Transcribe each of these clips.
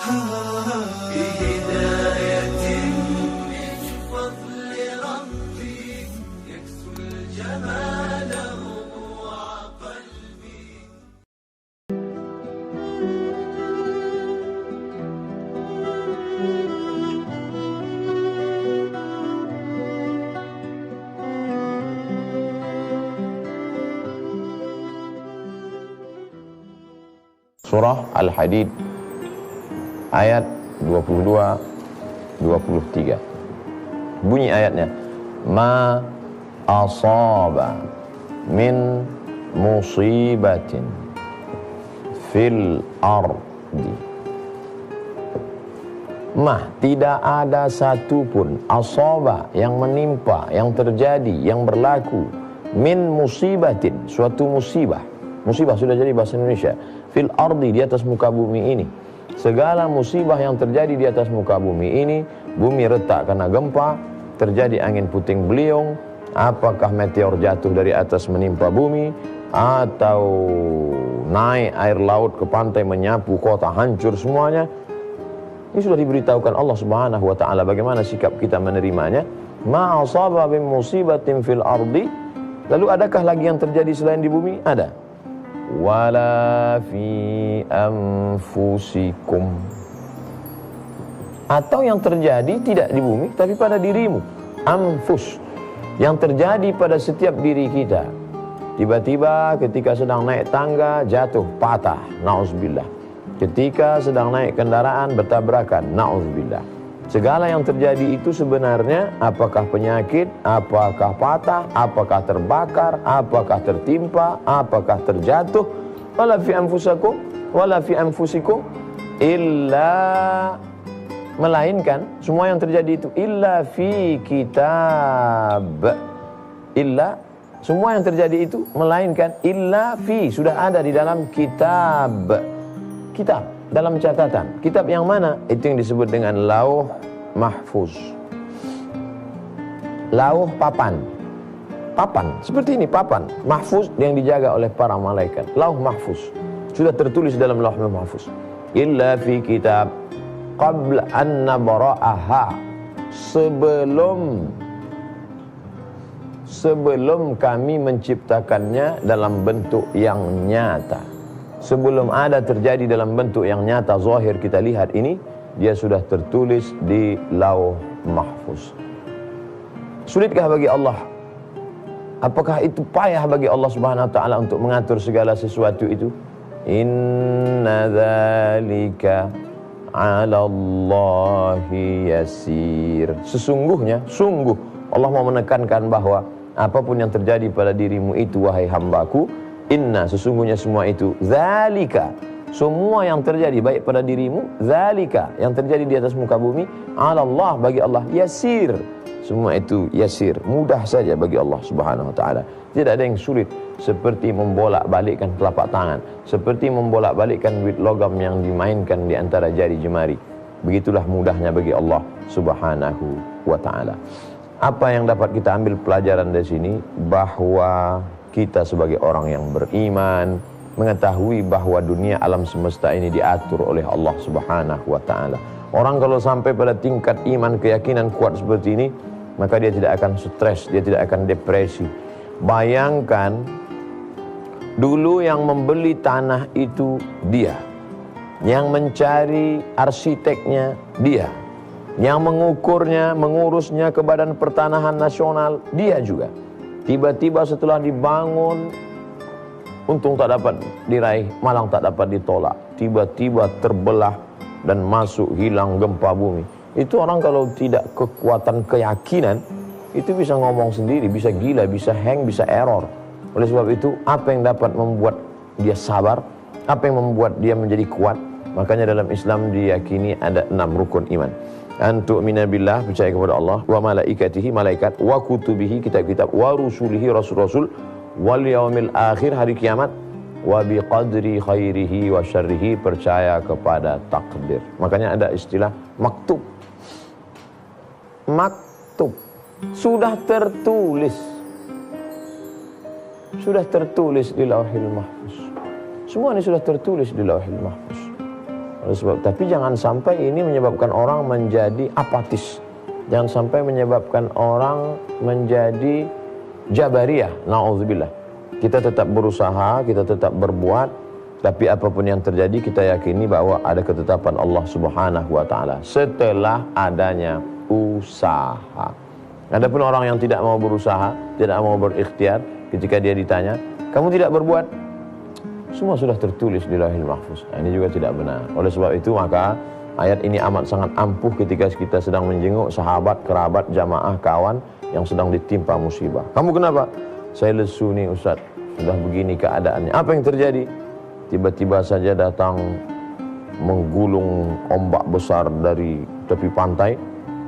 بهداية من فضل ربي يكسو الجمال ربوع قلبي. Surah Al-Hadid ayat 22-23. Bunyi ayatnya, ma asaba min musibatin fil ardi. Tidak ada satupun asaba yang menimpa, yang terjadi, yang berlaku, min musibatin, suatu musibah. Musibah sudah jadi bahasa Indonesia. Fil ardi, di atas muka bumi ini. Segala musibah yang terjadi di atas muka bumi ini, bumi retak karena gempa, terjadi angin puting beliung, apakah meteor jatuh dari atas menimpa bumi, atau naik air laut ke pantai menyapu kota, hancur semuanya. Ini sudah diberitahukan Allah Subhanahu wa taala bagaimana sikap kita menerimanya. Ma asaba min musibatin fil ardi. Lalu adakah lagi yang terjadi selain di bumi? Ada. Wala fi anfusikum. Atau yang terjadi tidak di bumi tapi pada dirimu. Anfus, yang terjadi pada setiap diri kita. Tiba-tiba ketika sedang naik tangga jatuh, patah, na'udzubillah. Ketika sedang naik kendaraan bertabrakan, na'udzubillah. Segala yang terjadi itu sebenarnya apakah penyakit, apakah patah, apakah terbakar, apakah tertimpa, apakah terjatuh, wala fi anfusakum, wala fi anfusikum, illa, melainkan semua yang terjadi itu illa fi kitab. Illa, semua yang terjadi itu melainkan illa fi, sudah ada di dalam kitab. Kitab, dalam catatan. Kitab yang mana? Itu yang disebut dengan lauh mahfuz. Lauh papan. Papan, seperti ini papan. Mahfuz yang dijaga oleh para malaikat. Lauh mahfuz. Sudah tertulis dalam lauh mahfuz. Illa fi kitab qabla an nabra'aha. Sebelum kami menciptakannya dalam bentuk yang nyata. Sebelum ada terjadi dalam bentuk yang nyata, zahir kita lihat ini, dia sudah tertulis di lauh mahfuz. Sulitkah bagi Allah? Apakah itu payah bagi Allah Subhanahu wa taala untuk mengatur segala sesuatu itu? Inna dzalika 'ala Allahi yasir. Sesungguhnya, sungguh Allah mau menekankan bahwa apapun yang terjadi pada dirimu itu, wahai hambaku, inna, sesungguhnya semua itu, zalika, semua yang terjadi baik pada dirimu, zalika, yang terjadi di atas muka bumi, ala Allah, bagi Allah, yasir, semua itu yasir, mudah saja bagi Allah Subhanahu wa taala. Tidak ada yang sulit, seperti membolak-balikkan telapak tangan, seperti membolak-balikkan duit logam yang dimainkan di antara jari jemari. Begitulah mudahnya bagi Allah Subhanahu wa taala. Apa yang dapat kita ambil pelajaran dari sini? Bahwa kita sebagai orang yang beriman mengetahui bahwa dunia alam semesta ini diatur oleh Allah Subhanahu wa taala. Orang kalau sampai pada tingkat iman, keyakinan kuat seperti ini, maka dia tidak akan stres, dia tidak akan depresi. Bayangkan dulu yang membeli tanah itu dia, yang mencari arsiteknya dia, yang mengukurnya, mengurusnya ke Badan Pertanahan Nasional dia juga. Tiba-tiba setelah dibangun, untung tak dapat diraih, malang tak dapat ditolak. Tiba-tiba terbelah dan masuk, hilang, gempa bumi. Itu orang kalau tidak kekuatan keyakinan, itu bisa ngomong sendiri, bisa gila, bisa hang, bisa error. Oleh sebab itu, apa yang dapat membuat dia sabar? Apa yang membuat dia menjadi kuat? Makanya dalam Islam diyakini ada 6 rukun iman. Antu'mina billah, percaya kepada Allah, wa malaikatihi, malaikat, wa kutubihi, kitab-kitab, wa rusulihi, rasul-rasul, wal yaumil akhir, hari kiamat, wa biqadri khairihi wa syarrihi, percaya kepada takdir. Makanya ada istilah maktub. Maktub sudah tertulis. Sudah tertulis di Lauhil Mahfuz. Semua ini sudah tertulis di Lauhil Mahfuz. Tapi jangan sampai ini menyebabkan orang menjadi apatis. Jangan sampai menyebabkan orang menjadi jabariyah. Na'udzubillah. Kita tetap berusaha, kita tetap berbuat, tapi apapun yang terjadi kita yakini bahwa ada ketetapan Allah Subhanahu wa taala setelah adanya usaha. Adapun orang yang tidak mau berusaha, tidak mau berikhtiar, ketika dia ditanya, "Kamu tidak berbuat?" Semua sudah tertulis di Lauhil Mahfuz. Nah, ini juga tidak benar. Oleh sebab itu maka ayat ini amat sangat ampuh ketika kita sedang menjenguk sahabat, kerabat, jamaah, kawan yang sedang ditimpa musibah. "Kamu kenapa?" "Saya lesu nih Ustaz, sudah begini keadaannya." "Apa yang terjadi?" "Tiba-tiba saja datang menggulung ombak besar dari tepi pantai.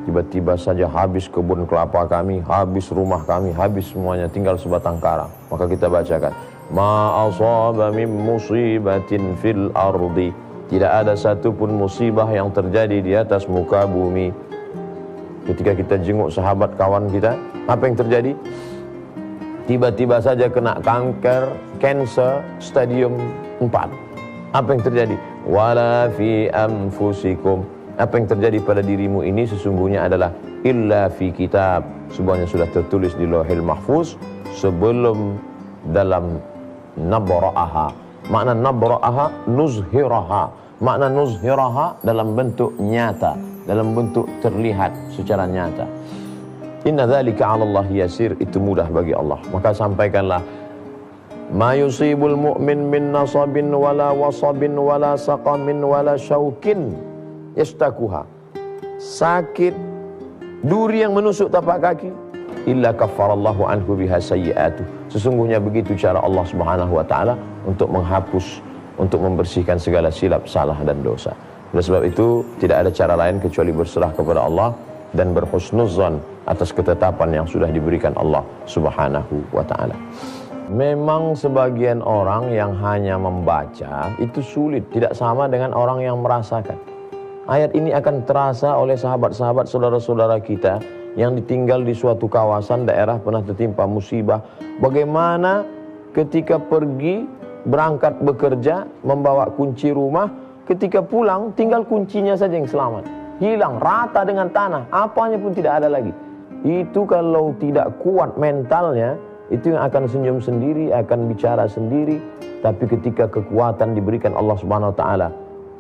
Tiba-tiba saja habis kebun kelapa kami, habis rumah kami, habis semuanya, tinggal sebatang kara." Maka kita bacakan, "Ma asaba min musibatin fil ardi." Tidak ada satupun musibah yang terjadi di atas muka bumi. Ketika kita jenguk sahabat kawan kita, apa yang terjadi? Tiba-tiba saja kena kanker, cancer, stadium 4. Apa yang terjadi? Wala fi anfusikum. Apa yang terjadi pada dirimu ini sesungguhnya adalah illa fi kitab. Semuanya sudah tertulis di Lauhil Mahfuz sebelum dalam nabra'aha. Makna nabra'aha nuzhiraha. Makna nuzhiraha dalam bentuk nyata, dalam bentuk terlihat secara nyata. Inna dzalika 'ala Allah yasir, itu mudah bagi Allah. Maka sampaikanlah, ma yusibul mu'min min nasabin wala wasabin wala saqamin wala syaukin yastakuha. Sakit duri yang menusuk tapak kaki, illa kaffarallahu anhu biha sayyi'atuh. Sesungguhnya begitu cara Allah Subhanahu wa taala untuk menghapus, untuk membersihkan segala silap, salah dan dosa. Oleh sebab itu tidak ada cara lain kecuali berserah kepada Allah dan berhusnuzan atas ketetapan yang sudah diberikan Allah Subhanahu wa taala. Memang sebagian orang yang hanya membaca itu sulit, tidak sama dengan orang yang merasakan. Ayat ini akan terasa oleh sahabat-sahabat, saudara-saudara kita yang ditinggal di suatu kawasan daerah pernah tertimpa musibah. Bagaimana ketika pergi berangkat bekerja membawa kunci rumah, ketika pulang tinggal kuncinya saja yang selamat, hilang rata dengan tanah, apanya pun tidak ada lagi. Itu kalau tidak kuat mentalnya, itu yang akan senyum sendiri, akan bicara sendiri. Tapi ketika kekuatan diberikan Allah Subhanahu wa taala,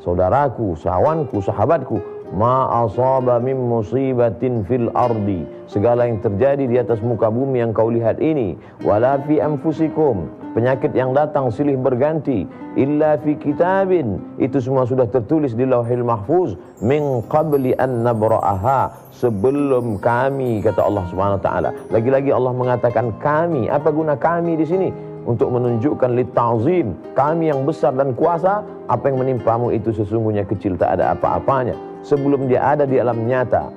saudaraku, sahawanku, sahabatku, ma asaba min musibatin fil ardi, segala yang terjadi di atas muka bumi yang kau lihat ini, wala fi anfusikum, penyakit yang datang silih berganti, illa fi kitabin, itu semua sudah tertulis di Lauhil Mahfuz, min qabli an nabra'aha, sebelum kami, kata Allah Subhanahu wa taala. Lagi-lagi Allah mengatakan kami. Apa guna kami di sini? Untuk menunjukkan litazim, kami yang besar dan kuasa. Apa yang menimpamu itu sesungguhnya kecil, tak ada apa-apanya. Sebelum dia ada di alam nyata,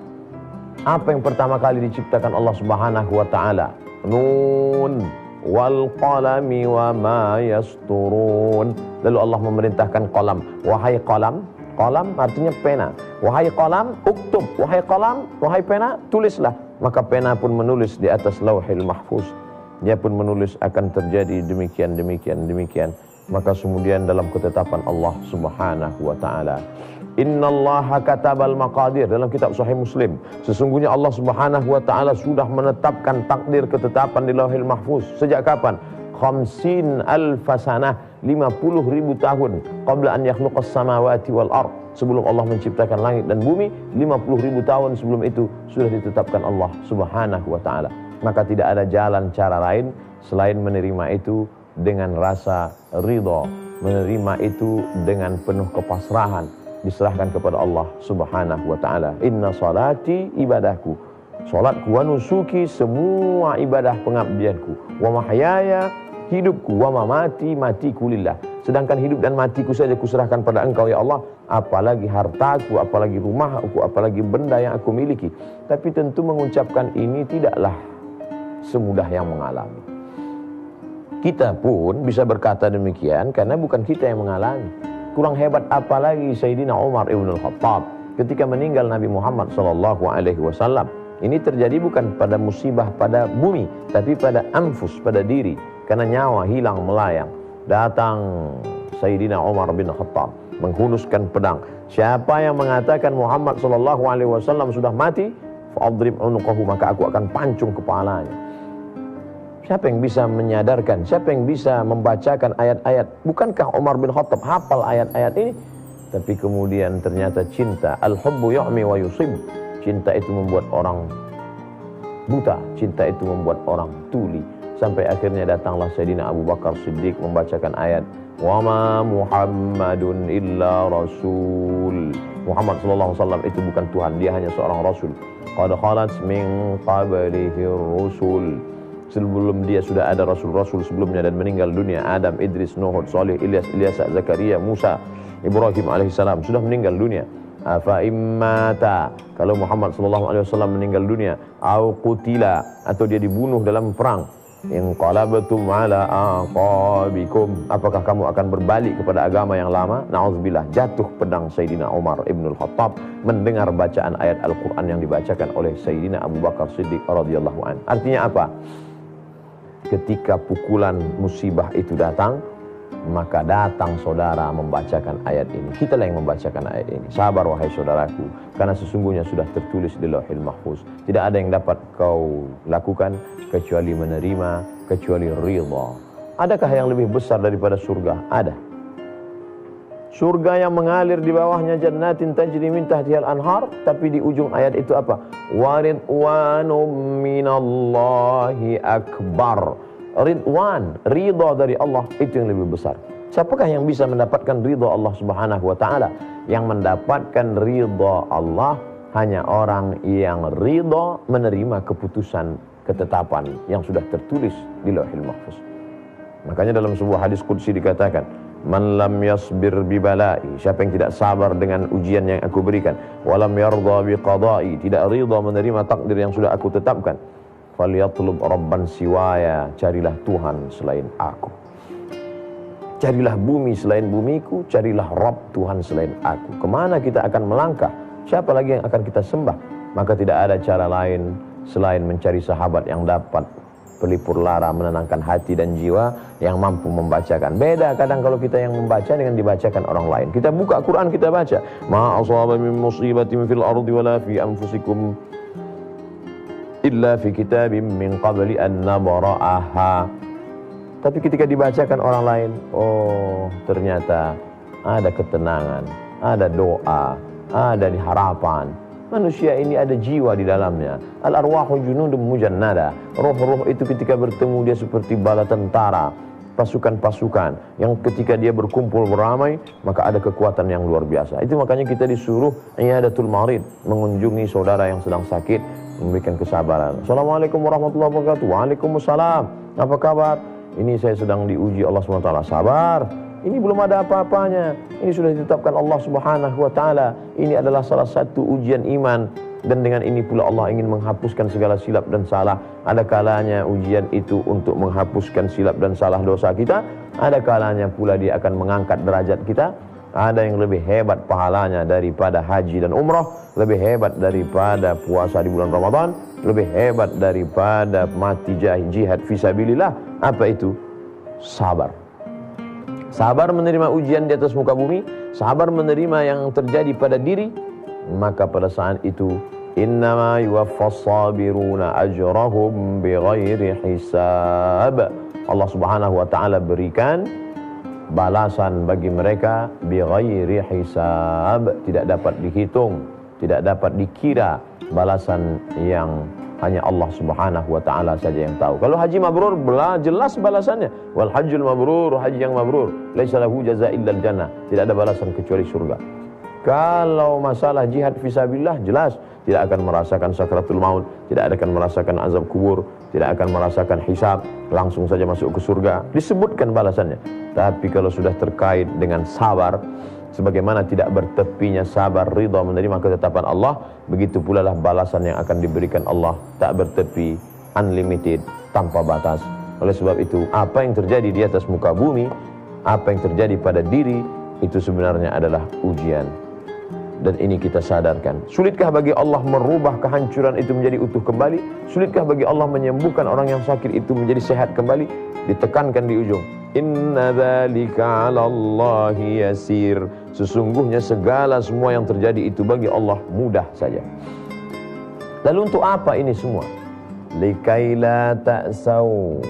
apa yang pertama kali diciptakan Allah Subhanahu wa taala? Nun wal qalami wa ma yasturun. Lalu Allah memerintahkan qalam, wahai qalam. Qalam artinya pena. Wahai qalam, uktub. Wahai qalam, wahai pena, tulislah. Maka pena pun menulis di atas Lauhil Mahfuz. Dia pun menulis akan terjadi demikian, demikian, demikian. Maka kemudian dalam ketetapan Allah Subhanahu wa taala, innallaha katabal maqadir, dalam kitab Sahih Muslim, sesungguhnya Allah Subhanahu wa taala sudah menetapkan takdir ketetapan di Lauhil Mahfuz. Sejak kapan? 50,000 sanah, 50.000 tahun qabla an yakhluqas samawati wal ard, sebelum Allah menciptakan langit dan bumi. 50.000 tahun sebelum itu sudah ditetapkan Allah Subhanahu wa taala. Maka tidak ada jalan cara lain selain menerima itu dengan rasa ridha, menerima itu dengan penuh kepasrahan, diserahkan kepada Allah Subhanahu wa taala. Inna salati ibadahku, salatku, wa nusuki, semua ibadah pengabdianku, wa mahyaya, hidupku, wa mamati, matiku lillah. Sedangkan hidup dan matiku saja kuserahkan pada Engkau ya Allah, apalagi hartaku, apalagi rumahku, apalagi benda yang aku miliki. Tapi tentu mengucapkan ini tidaklah semudah yang mengalami. Kita pun bisa berkata demikian karena bukan kita yang mengalami. Kurang hebat apalagi Sayyidina Umar ibn al-Khattab ketika meninggal Nabi Muhammad SAW. Ini terjadi bukan pada musibah pada bumi, tapi pada anfus, pada diri. Karena nyawa hilang melayang. Datang Sayyidina Umar bin Khattab menghunuskan pedang. Siapa yang mengatakan Muhammad sallallahu alaihi wasallam sudah mati, fa'adrib unuqahu, maka aku akan pancung kepalanya. Siapa yang bisa menyadarkan? Siapa yang bisa membacakan ayat-ayat? Bukankah Umar bin Khattab hafal ayat-ayat ini? Tapi kemudian ternyata cinta, al-hubbu yu'mi wa yusib. Cinta itu membuat orang buta, cinta itu membuat orang tuli. Sampai akhirnya datanglah Sayyidina Abu Bakar Siddiq membacakan ayat, wa ma Muhammadun illa rasul. Muhammad sallallahu alaihi wasallam itu bukan Tuhan, dia hanya seorang rasul. Qad khalat min qablihi rusul. Sebelum dia sudah ada rasul-rasul sebelumnya dan meninggal dunia. Adam, Idris, Nuh, Salih, Ilyas, Ilyasa, Zakaria, Musa, Ibrahim alaihissalam sudah meninggal dunia. Afa immata, kalau Muhammad sallallahu alaihi wasallam meninggal dunia, au qutila, atau dia dibunuh dalam perang, inqalabtum ala aqabikum, apakah kamu akan berbalik kepada agama yang lama? Na'udzubillah. Jatuh pedang Sayyidina Umar ibn Khattab mendengar bacaan ayat Al-Quran yang dibacakan oleh Sayyidina Abu Bakar Siddiq radhiyallahu an. Artinya apa? Ketika pukulan musibah itu datang, maka datang saudara membacakan ayat ini. Kitalah yang membacakan ayat ini. Sabar wahai saudaraku, karena sesungguhnya sudah tertulis di Lauhil Mahfuz. Tidak ada yang dapat kau lakukan kecuali menerima, kecuali ridha. Adakah yang lebih besar daripada surga? Ada. Surga yang mengalir di bawahnya jannatin tajri min tahtihal anhar, tapi di ujung ayat itu apa? Wa ridwanum minallahi akbar. Ridwan, ridha dari Allah, itu yang lebih besar. Siapakah yang bisa mendapatkan ridha Allah Subhanahu wa taala? Yang mendapatkan ridha Allah hanya orang yang ridha menerima keputusan ketetapan yang sudah tertulis di Lauhil Mahfuz. Makanya dalam sebuah hadis qudsi dikatakan, man lam yasbir bi balai, siapa yang tidak sabar dengan ujian yang aku berikan, walam yarda bi qada'i, tidak ridha menerima takdir yang sudah aku tetapkan, falyatlub rabban siwaya, carilah Tuhan selain aku. Carilah bumi selain bumiku, carilah Rabb Tuhan selain aku. Kemana kita akan melangkah? Siapa lagi yang akan kita sembah? Maka tidak ada cara lain selain mencari sahabat yang dapat pelipur lara, menenangkan hati dan jiwa, yang mampu membacakan. Beda kadang kalau kita yang membaca dengan dibacakan orang lain. Kita buka Quran, kita baca, ma asaba min musibatin fil ardi wala fi anfusikum illa fi kitabim min qabli an nabra'aha. Tapi ketika dibacakan orang lain, oh ternyata ada ketenangan, ada doa, ada harapan. Manusia ini ada jiwa di dalamnya. Al-arwahu junudun mujannada. Roh-roh itu ketika bertemu dia seperti bala tentara, pasukan-pasukan yang ketika dia berkumpul beramai, maka ada kekuatan yang luar biasa. Itu makanya kita disuruh iyadatul marid, mengunjungi saudara yang sedang sakit, memberikan kesabaran. Assalamualaikum warahmatullahi wabarakatuh. Waalaikumsalam. Apa kabar? Ini saya sedang diuji Allah SWT. Sabar. Ini belum ada apa-apanya. Ini sudah ditetapkan Allah Subhanahu wa taala. Ini adalah salah satu ujian iman, dan dengan ini pula Allah ingin menghapuskan segala silap dan salah. Ada kalanya ujian itu untuk menghapuskan silap dan salah dosa kita. Ada kalanya pula dia akan mengangkat derajat kita. Ada yang lebih hebat pahalanya daripada haji dan umrah, lebih hebat daripada puasa di bulan Ramadan, lebih hebat daripada mati jihad fisabilillah. Apa itu? Sabar. Sabar menerima ujian di atas muka bumi, sabar menerima yang terjadi pada diri, maka pada saat itu innama yuwaffas sabiruna ajrahum bighairi hisab. Allah Subhanahu wa taala berikan balasan bagi mereka bighairi hisab, tidak dapat dihitung, tidak dapat dikira, balasan yang hanya Allah Subhanahu wa taala saja yang tahu. Kalau haji mabrur, jelas balasannya. Wal hajjul mabrur, haji yang mabrur, laisa lahu jazaa illal jannah, tidak ada balasan kecuali surga. Kalau masalah jihad fisabilillah, jelas tidak akan merasakan sakratul maut, tidak akan merasakan azab kubur, tidak akan merasakan hisab, langsung saja masuk ke surga. Disebutkan balasannya. Tapi kalau sudah terkait dengan sabar, sebagaimana tidak bertepinya sabar ridha menerima ketetapan Allah, begitu pula lah balasan yang akan diberikan Allah, tak bertepi, unlimited, tanpa batas. Oleh sebab itu, apa yang terjadi di atas muka bumi, apa yang terjadi pada diri, itu sebenarnya adalah ujian. Dan ini kita sadarkan. Sulitkah bagi Allah merubah kehancuran itu menjadi utuh kembali? Sulitkah bagi Allah menyembuhkan orang yang sakit itu menjadi sehat kembali? Ditekankan di ujung, inna dzalika 'alallahi yasir. Sesungguhnya segala semua yang terjadi itu bagi Allah mudah saja. Lalu untuk apa ini semua? Likaila ta'sau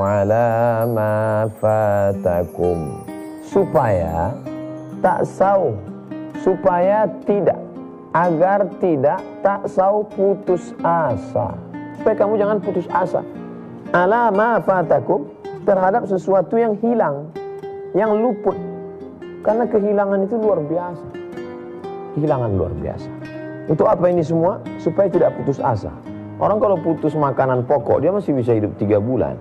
ala ma fatakum. Supaya ta'sau, supaya tidak, agar tidak ta'sau, putus asa. Supaya kamu jangan putus asa. Ala ma fatakum, terhadap sesuatu yang hilang, yang luput. Karena kehilangan itu luar biasa. Kehilangan luar biasa. Untuk apa ini semua? Supaya tidak putus asa. Orang kalau putus makanan pokok, dia masih bisa hidup 3 bulan.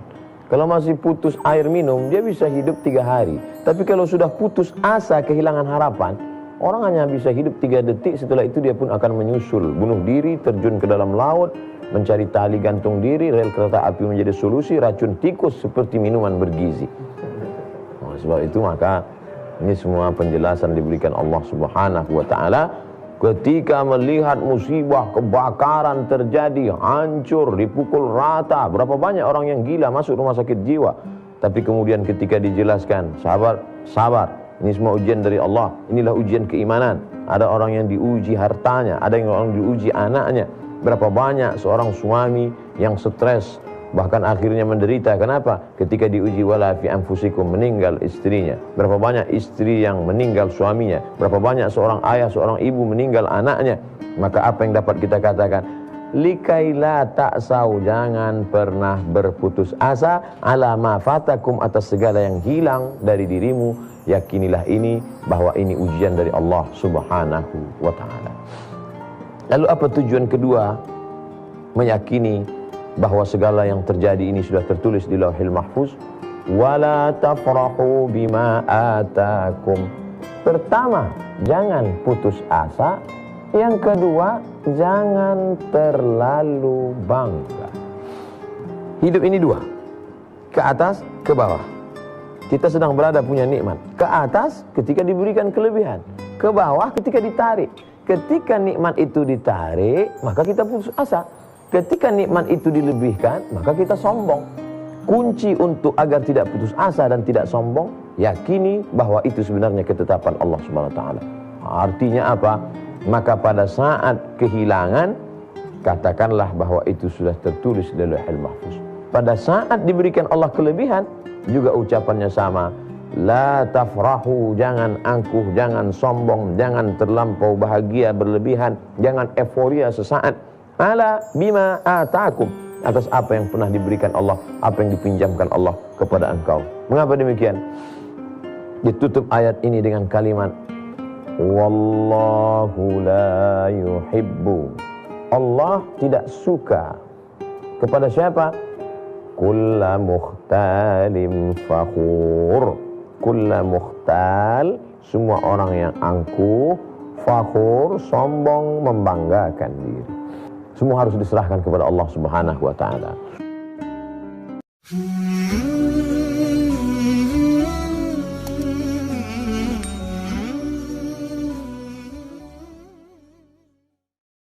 Kalau masih putus air minum, dia bisa hidup 3 hari. Tapi kalau sudah putus asa, kehilangan harapan, orang hanya bisa hidup 3 detik, setelah itu dia pun akan menyusul, bunuh diri, terjun ke dalam laut, mencari tali gantung diri, rel kereta api menjadi solusi, racun tikus seperti minuman bergizi. Sebab itu maka ini semua penjelasan diberikan Allah Subhanahu wa ta'ala. Ketika melihat musibah kebakaran terjadi, hancur, dipukul rata, berapa banyak orang yang gila masuk rumah sakit jiwa. Tapi kemudian ketika dijelaskan, sabar, sabar, ini semua ujian dari Allah, inilah ujian keimanan. Ada orang yang diuji hartanya, ada yang orang diuji anaknya. Berapa banyak seorang suami yang stres, bahkan akhirnya menderita. Kenapa? Ketika diuji wala fi anfusikum, meninggal istrinya. Berapa banyak istri yang meninggal suaminya. Berapa banyak seorang ayah, seorang ibu meninggal anaknya. Maka apa yang dapat kita katakan? Likaila ta'sau, jangan pernah berputus asa ala ma fatakum, atas segala yang hilang dari dirimu. Yakinilah ini, bahwa ini ujian dari Allah Subhanahu wa ta'ala. Lalu apa tujuan kedua? Meyakini bahwa segala yang terjadi ini sudah tertulis di Lauhil Mahfuz. Wala tafrahu bima atakum. Pertama, jangan putus asa. Yang kedua, jangan terlalu bangga. Hidup ini 2, ke atas, ke bawah. Kita sedang berada punya nikmat. Ke atas ketika diberikan kelebihan, ke bawah ketika ditarik. Ketika nikmat itu ditarik, maka kita putus asa. Ketika nikmat itu dilebihkan, maka kita sombong. Kunci untuk agar tidak putus asa dan tidak sombong, yakini bahwa itu sebenarnya ketetapan Allah Subhanahu wa ta'ala. Artinya apa? Maka pada saat kehilangan, katakanlah bahwa itu sudah tertulis di Lauhil Mahfuz. Pada saat diberikan Allah kelebihan, juga ucapannya sama. La tafrahu, jangan angkuh, jangan sombong, jangan terlampau bahagia berlebihan, jangan euforia sesaat. Ala bima atakum, atas apa yang pernah diberikan Allah, apa yang dipinjamkan Allah kepada engkau. Mengapa demikian? Ditutup ayat ini dengan kalimat wallahu la yuhibbu. Allah tidak suka kepada siapa? Kulla mukhtalim fakhur. Kulla mukhtal, semua orang yang angkuh, fakhur, sombong, membanggakan diri. Semua harus diserahkan kepada Allah Subhanahu wa ta'ala.